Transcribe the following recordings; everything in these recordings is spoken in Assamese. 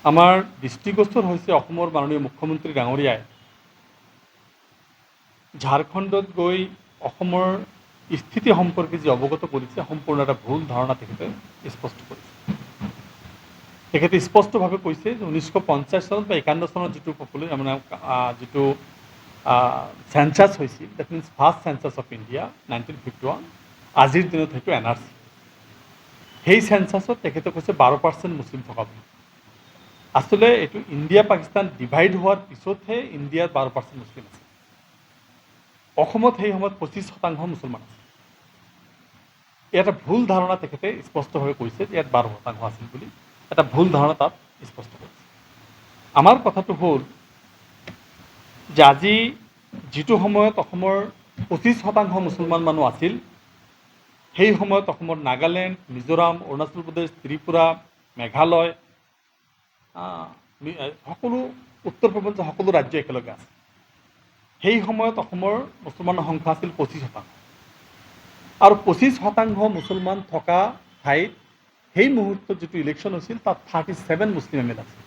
আমাৰ দৃষ্টিগোচৰ হৈছে অসমৰ মাননীয় মুখ্যমন্ত্ৰী ডাঙৰীয়াই ঝাৰখণ্ডত গৈ অসমৰ স্থিতি সম্পৰ্কে যি অৱগত কৰিছে সম্পূৰ্ণ এটা ভুল ধাৰণা তেখেতে স্পষ্ট কৰিছে। তেখেতে স্পষ্টভাৱে কৈছে যে 1950 চনত বা 51 চনত যিটো মানে যিটো চেঞ্চাছ হৈছিল, that means first census of India 1951, আজিৰ দিনত সেইটো NRC। সেই চেঞ্চাছত তেখেতে কৈছে 12% মুছলিম থকা বুলি। আচলতে এইটো ইণ্ডিয়া পাকিস্তান ডিভাইড হোৱাৰ পিছতহে ইণ্ডিয়াত 12% মুছলিম আছে। অসমত সেই সময়ত 25% মুছলমান আছে। এটা ভুল ধাৰণা তেখেতে স্পষ্টভাৱে কৈছে যে ইয়াত 12% আছিল বুলি, এটা ভুল ধাৰণা তাত স্পষ্ট কৰিছে। আমাৰ কথাটো হ'ল যে আজি যিটো সময়ত অসমৰ 25% মুছলমান মানুহ আছিল, সেই সময়ত অসমৰ নাগালেণ্ড, মিজোৰাম, অৰুণাচল প্ৰদেশ, ত্ৰিপুৰা, মেঘালয়, সকলো উত্তৰ পূৰ্বাঞ্চল সকলো ৰাজ্য একেলগে আছে। সেই সময়ত অসমৰ মুছলমানৰ সংখ্যা আছিল 25%। আৰু 25% মুছলমান থকা ঠাইত সেই মুহূৰ্তত যিটো ইলেকশ্যন হৈছিল তাত 37 মুছলিম MLA আছিল।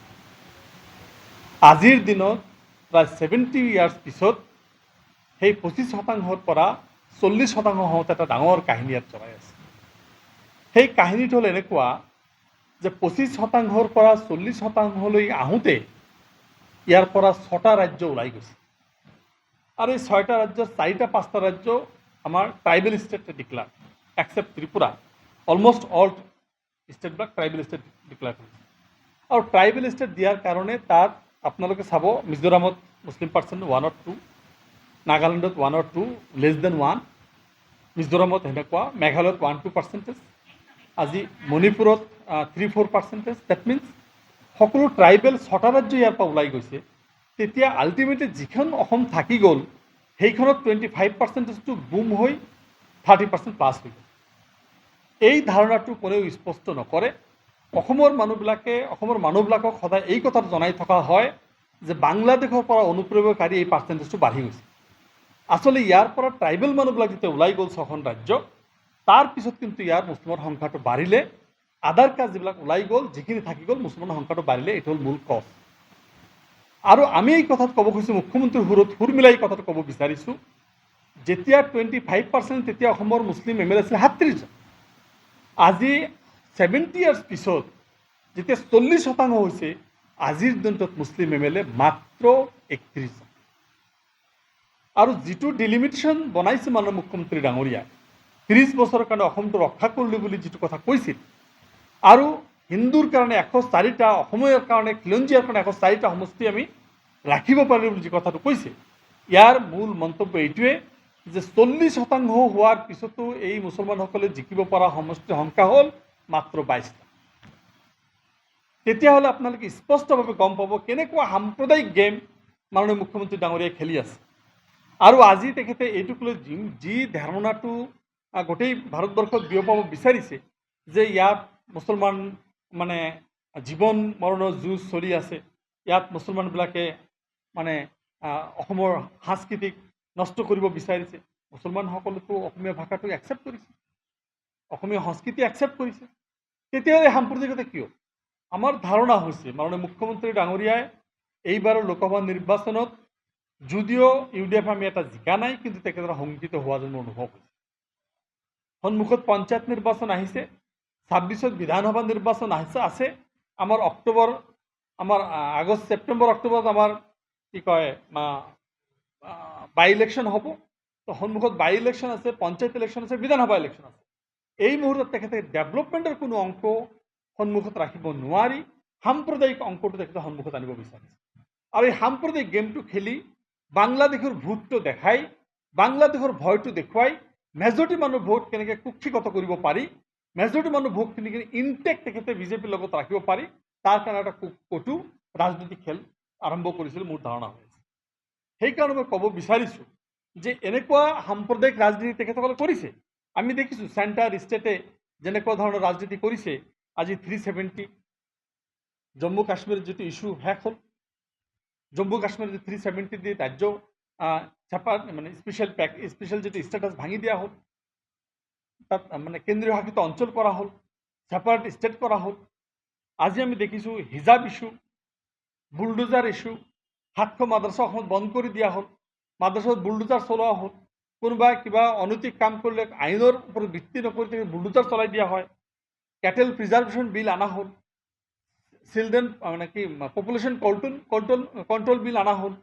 আজিৰ দিনত প্ৰায় 70 ইয়াৰ্ছ পিছত সেই 25%ৰ পৰা 40% হওঁতে এটা ডাঙৰ কাহিনী ইয়াত চলাই আছে। সেই কাহিনীটো হ'ল এনেকুৱা যে 25%ৰ পৰা 40%লৈ আহোঁতে ইয়াৰ পৰা 6টা ৰাজ্য ওলাই গৈছে। আৰু এই 6টা ৰাজ্যৰ 4-5টা ৰাজ্য আমাৰ tribal state declare, except Tripura. Almost all ষ্টেটবিলাক ট্ৰাইবেল ষ্টেট ডিক্লেয়াৰ কৰিছে। আৰু ট্ৰাইবেল ষ্টেট দিয়াৰ কাৰণে তাত আপোনালোকে চাব, মিজোৰামত মুছলিম পাৰ্চেণ্ট 1 or 2, নাগালেণ্ডত 1 or 2, লেছ দেন 1, মিজোৰামত সেনেকুৱা, মেঘালয়ত 1-2%, আজি মণিপুৰত 3-4%। ডেট মিনছ সকলো ট্ৰাইবেল 6টা ৰাজ্য ইয়াৰ পৰা ওলাই গৈছে। তেতিয়া আল্টিমেটলি যিখন অসম থাকি গ'ল সেইখনত 25%টো বুম হৈ 30% প্লাছ হৈ গ'ল। এই ধাৰণাটো কোনেও স্পষ্ট নকৰে। অসমৰ মানুহবিলাকক সদায় এই কথাটো জনাই থকা হয় যে বাংলাদেশৰ পৰা অনুপ্ৰৱেশকাৰী এই পাৰ্চেণ্টেজটো বাঢ়ি গৈছে। আচলতে ইয়াৰ পৰা ট্ৰাইবেল মানুহবিলাক যেতিয়া ওলাই গ'ল 6খন ৰাজ্য, তাৰপিছত কিন্তু ইয়াৰ মুছলমানৰ সংখ্যাটো বাঢ়িলে। আদাৰ কাষ্ট যিবিলাক ওলাই গ'ল, যিখিনি থাকি গ'ল, মুছলমানৰ সংখ্যাটো বাঢ়িলে। এইটো হ'ল মূল কজ। আৰু আমি এই কথাত ক'ব খুজিছোঁ, মুখ্যমন্ত্ৰীৰ সুৰ মিলাই এই কথাটো ক'ব বিচাৰিছোঁ, যেতিয়া 25% তেতিয়া অসমৰ মুছলিম MLA আছিল 37 জন। আজি 70 ইয়াৰ্ছ পিছত যেতিয়া 40% হৈছে, আজিৰ দিনটোত মুছলিম MLA মাত্ৰ 31 জন। আৰু যিটো ডিলিমিটেশ্যন বনাইছে মাননীয় মুখ্যমন্ত্ৰী ডাঙৰীয়াই, 30 বছৰৰ কাৰণে অসমটো ৰক্ষা কৰিলোঁ বুলি যিটো কথা কৈছিল, আৰু হিন্দুৰ কাৰণে 104টা, অসমীয়াৰ কাৰণে, খিলঞ্জীয়াৰ কাৰণে 104টা সমষ্টি আমি ৰাখিব পাৰিলোঁ বুলি যি কথাটো কৈছে, ইয়াৰ মূল মন্তব্য এইটোৱে যে 40% হোৱাৰ পিছতো এই মুছলমানসকলে জিকিব পৰা সমষ্টিৰ সংখ্যা হ'ল মাত্ৰ 22টা। তেতিয়াহ'লে আপোনালোকে স্পষ্টভাৱে গম পাব কেনেকুৱা সাম্প্ৰদায়িক গেম মাননীয় মুখ্যমন্ত্ৰী ডাঙৰীয়াই খেলি আছে। আৰু আজি তেখেতে এইটোক লৈ যি ধাৰণাটো গোটেই ভাৰতবৰ্ষত বিয়পাব বিচাৰিছে যে ইয়াত মুছলমান মানে জীৱন মৰণৰ যুঁজ চলি আছে, ইয়াত মুছলমানবিলাকে মানে অসমৰ সাংস্কৃতিক নষ্ট কৰিব বিচাৰিছে। মুছলমানসকলেতো অসমীয়া ভাষাটো একচেপ্ট কৰিছে, অসমীয়া সংস্কৃতি একচেপ্ট কৰিছে। তেতিয়াহ'লে সাম্প্ৰদায়িকতা কিয়? আমাৰ ধাৰণা হৈছে মাননীয় মুখ্যমন্ত্ৰী ডাঙৰীয়াই এইবাৰৰ লোকসভা নিৰ্বাচনত যদিও UDF আমি এটা জিকা নাই, কিন্তু তেখেতৰ শংকিত হোৱা যেন অনুভৱ হৈছে। সন্মুখত পঞ্চায়ত নিৰ্বাচন আহিছে, 26ত বিধানসভা নিৰ্বাচন আছে, আমাৰ আগষ্ট, ছেপ্টেম্বৰ, অক্টোবৰত আমাৰ কি কয় বাই ইলেকশ্যন হ'ব। তো সন্মুখত বাই ইলেকশ্যন আছে, পঞ্চায়ত ইলেকশ্যন আছে, বিধানসভা ইলেকশ্যন আছে। এই মুহূৰ্তত তেখেতে ডেভেলপমেণ্টৰ কোনো অংক সন্মুখত ৰাখিব নোৱাৰি সাম্প্ৰদায়িক অংকটো তেখেতে সন্মুখত আনিব বিচাৰিছে। আৰু এই সাম্প্ৰদায়িক গেমটো খেলি বাংলাদেশৰ ভোটটো দেখাই, বাংলাদেশৰ ভয়টো দেখুৱাই মেজৰিটি মানুহ ভোট কেনেকৈ কুক্ষিগত কৰিব পাৰি, মেজৰিটি মানুহ ভোট কেনেকৈ ইনটেক্ট তেখেতে বিজেপিৰ লগত ৰাখিব পাৰি, তাৰ কাৰণে এটা কটু ৰাজনৈতিক খেল আৰম্ভ কৰিছিল মোৰ ধাৰণা হৈ আছে। সেইকাৰণে মই ক'ব বিচাৰিছোঁ যে এনেকুৱা সাম্প্ৰদায়িক ৰাজনীতি তেখেতসকলে কৰিছে। আমি দেখিছোঁ চেণ্টাৰ ষ্টেটে যেনেকুৱা ধৰণৰ ৰাজনীতি কৰিছে। আজি 370 জম্মু কাশ্মীৰৰ যিটো ইছ্যু শেষ হ'ল, জম্মু কাশ্মীৰৰ 370 দি ৰাজ্য মানে স্পেচিয়েল যিটো ষ্টেটাছ ভাঙি দিয়া হ'ল, তাত মানে কেন্দ্ৰীয় শাসিত অঞ্চল কৰা হ'ল, ছেপাৰেট ষ্টেট কৰা হ'ল। আজি আমি দেখিছোঁ হিজাব ইছ্যু বুলডোজাৰ ইস্যু, 700 মাদ্ৰাছা অসমত বন্ধ কৰি দিয়া হ'ল, মাদ্ৰাছাত বুলডোজাৰ চলোৱা হ'ল, কোনোবাই কিবা অনৈতিক কাম কৰিলে আইনৰ ওপৰত ভিত্তি নকৰি বুলডোজাৰ চলাই দিয়া হয়, কেটেল প্ৰিজাৰ্ভেশ্যন বিল অনা হ'ল, চিলড্ৰেন মানে কি পপুলেশ্যন কণ্ট্ৰল বিল অনা হ'ল,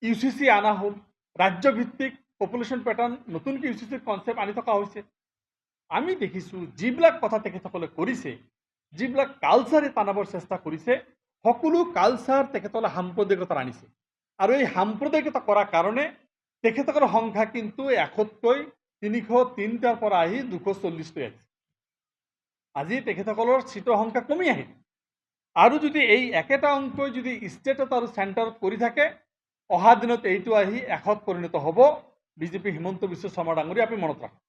UCC অনা হ'ল, ৰাজ্যভিত্তিক পপুলেশ্যন পেটাৰ্ণ নতুনকৈ UCC কনচেপ্ট আনি থকা হৈছে। আমি দেখিছোঁ যিবিলাক কথা তেখেতসকলে কৰিছে, যিবিলাক কালচাৰে টানাবৰ চেষ্টা কৰিছে, সকলো কালচাৰ তেখেতসকলে সাম্প্ৰদায়িকতাৰ আনিছে। আৰু এই সাম্প্ৰদায়িকতা কৰাৰ কাৰণে তেখেতসকলৰ সংখ্যা কিন্তু 100তকৈ 303টাৰ পৰা আহি 240লৈ আহিছে। আজি তেখেতসকলৰ চিটৰ সংখ্যা কমি আহিল। আৰু যদি এই একেটা অংকই যদি ষ্টেটত আৰু চেণ্টাৰত কৰি থাকে, অহা দিনত এইটো আহি 100ত পৰিণত হ'ব। বিজেপি হিমন্ত বিশ্ব শৰ্মা ডাঙৰীয়া আপুনি মনত ৰাখক।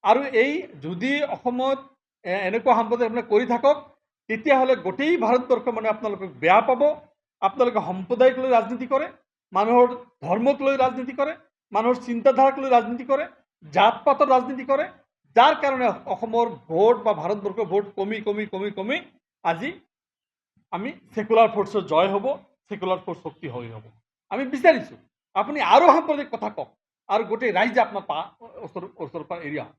আৰু এই যদি অসমত এনেকুৱা সাম্প্ৰদায়িক কৰি থাকক, তেতিয়াহ'লে গোটেই ভাৰতবৰ্ষ মানে আপোনালোকক বেয়া পাব। আপোনালোকে সম্প্ৰদায়ক লৈ ৰাজনীতি কৰে, মানুহৰ ধৰ্মক লৈ ৰাজনীতি কৰে, মানুহৰ চিন্তাধাৰাক লৈ ৰাজনীতি কৰে, জাত পাতৰ ৰাজনীতি কৰে, যাৰ কাৰণে অসমৰ ভোট বা ভাৰতবৰ্ষৰ ভোট কমি কমি কমি কমি আজি আমি সেকুলাৰ ফ'ৰ্চৰ জয় হ'ব, সেকুলাৰ ফ'ৰ্চ শক্তি হৈ হ'ব। আমি বিচাৰিছোঁ আপুনি আৰু সাম্প্ৰদায়িক কথা কওক আৰু গোটেই ৰাইজে আপোনাৰ ওচৰৰ পৰা এৰি আহক।